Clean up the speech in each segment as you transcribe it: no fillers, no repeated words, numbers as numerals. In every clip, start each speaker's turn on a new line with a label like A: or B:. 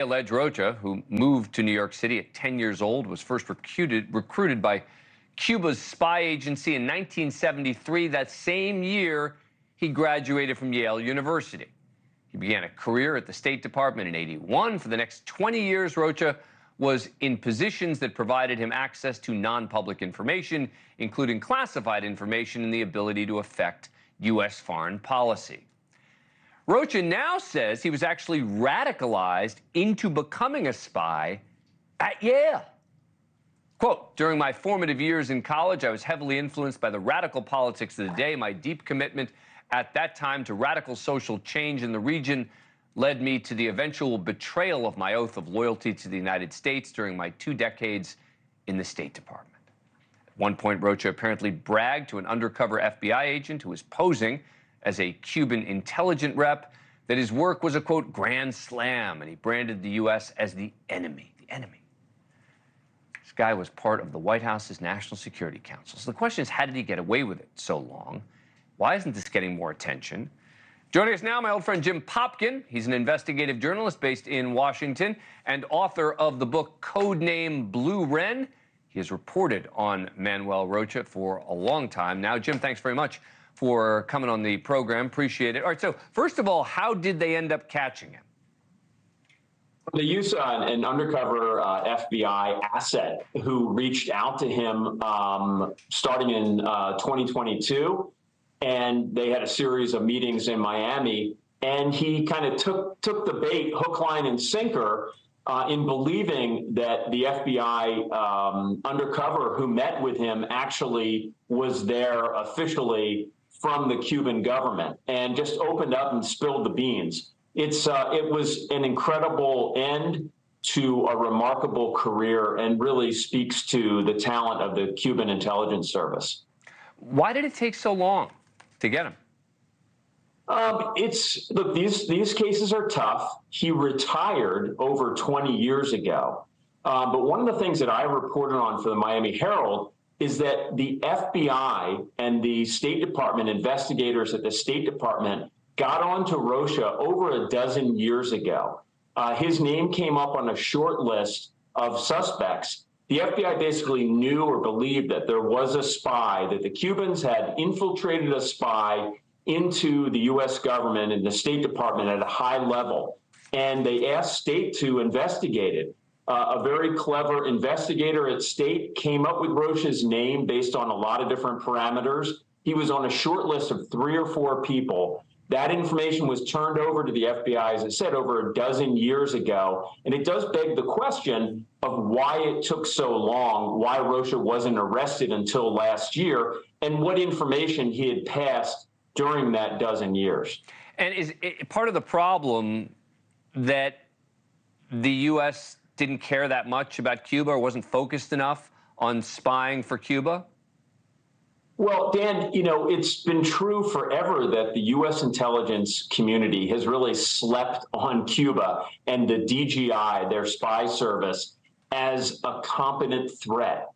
A: Alleged Rocha, who moved to New York City at 10 years old, was first recruited by Cuba's spy agency in 1973. That same year, he graduated from Yale University. He began a career at the State Department in '81. For the next 20 years, Rocha was in positions that provided him access to non-public information, including classified information and the ability to affect U.S. foreign policy. Rocha now says he was actually radicalized into becoming a spy at Yale. Quote, during my formative years in college, I was heavily influenced by the radical politics of the day. My deep commitment at that time to radical social change in the region led me to the eventual betrayal of my oath of loyalty to the United States during my 2 decades in the State Department. At one point, Rocha apparently bragged to an undercover FBI agent who was posing as a Cuban intelligence rep that his work was a, quote, grand slam, and he branded the U.S. as the enemy. This guy was part of the White House's National Security Council. So the question is, how did he get away with it so long? Why isn't this getting more attention? Joining us now, my old friend Jim Popkin. He's an investigative journalist based in Washington and author of the book Codename Blue Wren. He has reported on Manuel Rocha for a long time now. Jim, thanks very much for coming on the program. Appreciate it. All right, so first of all, how did they end up catching him?
B: They used an undercover FBI asset who reached out to him starting in 2022, and they had a series of meetings in Miami, and he kind of took the bait, hook, line, and sinker, in believing that the FBI undercover who met with him actually was there officially from the Cuban government, and just opened up and spilled the beans. It was an incredible end to a remarkable career and really speaks to the talent of the Cuban intelligence service.
A: Why did it take so long to get him?
B: Look, these cases are tough. He retired over 20 years ago. But one of the things that I reported on for the Miami Herald is that the FBI and the State Department investigators at the State Department got onto Rocha over a dozen years ago. His name came up on a short list of suspects. The FBI basically knew or believed that there was a spy, that the Cubans had infiltrated a spy into the U.S. government and the State Department at a high level. And they asked State to investigate it. A very clever investigator at State came up with Rocha's name based on a lot of different parameters. He was on a short list of 3 or 4 people. That information was turned over to the FBI, as I said, over a dozen years ago. And it does beg the question of why it took so long, why Rocha wasn't arrested until last year, and what information he had passed during that dozen years.
A: And is it part of the problem that the U.S. didn't care that much about Cuba or wasn't focused enough on spying for Cuba?
B: Well, Dan, it's been true forever that the U.S. intelligence community has really slept on Cuba and the DGI, their spy service, as a competent threat.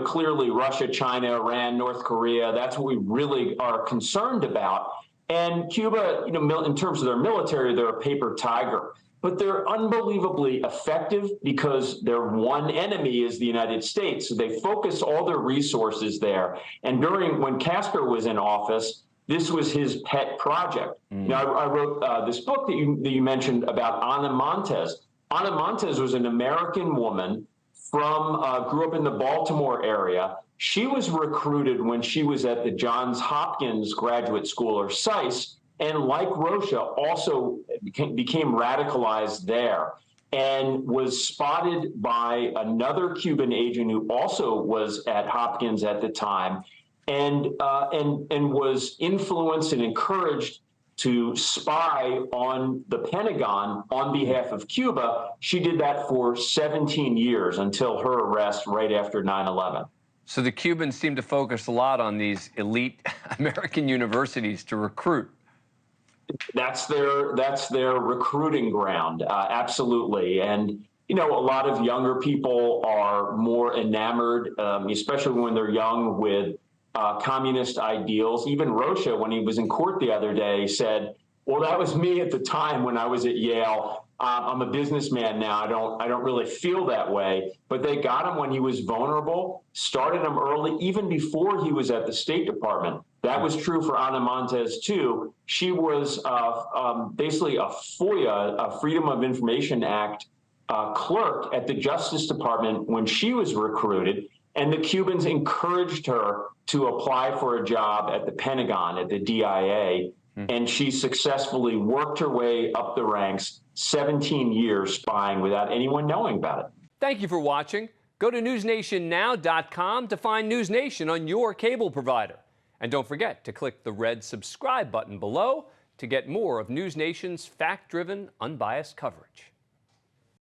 B: Clearly Russia, China, Iran, North Korea, that's what we really are concerned about. And Cuba, in terms of their military, they're a paper tiger. But they're unbelievably effective because their one enemy is the United States. So they focus all their resources there. And when Casper was in office, this was his pet project. Now, I wrote this book that you mentioned about Ana Montes. Ana Montes was an American woman grew up in the Baltimore area. She was recruited when she was at the Johns Hopkins Graduate School, or SAIS, and like Rocha, also became radicalized there and was spotted by another Cuban agent who also was at Hopkins at the time, and was influenced and encouraged to spy on the Pentagon on behalf of Cuba. She did that for 17 years until her arrest right after 9/11.
A: So the Cubans seem to focus a lot on these elite American universities to recruit.
B: That's their recruiting ground, absolutely. And a lot of younger people are more enamored, especially when they're young, with communist ideals. Even Rocha, when he was in court the other day, said, well, that was me at the time when I was at Yale. I'm a businessman now. I don't really feel that way. But they got him when he was vulnerable, started him early, even before he was at the State Department. That was true for Ana Montes, too. She was basically a FOIA, a Freedom of Information Act clerk at the Justice Department when she was recruited. And the Cubans encouraged her to apply for a job at the Pentagon, at the DIA. And she successfully worked her way up the ranks, 17 years spying without anyone knowing about it.
A: Thank you for watching. Go to newsnationnow.com to find NewsNation on your cable provider. And don't forget to click the red subscribe button below to get more of NewsNation's fact-driven, unbiased coverage.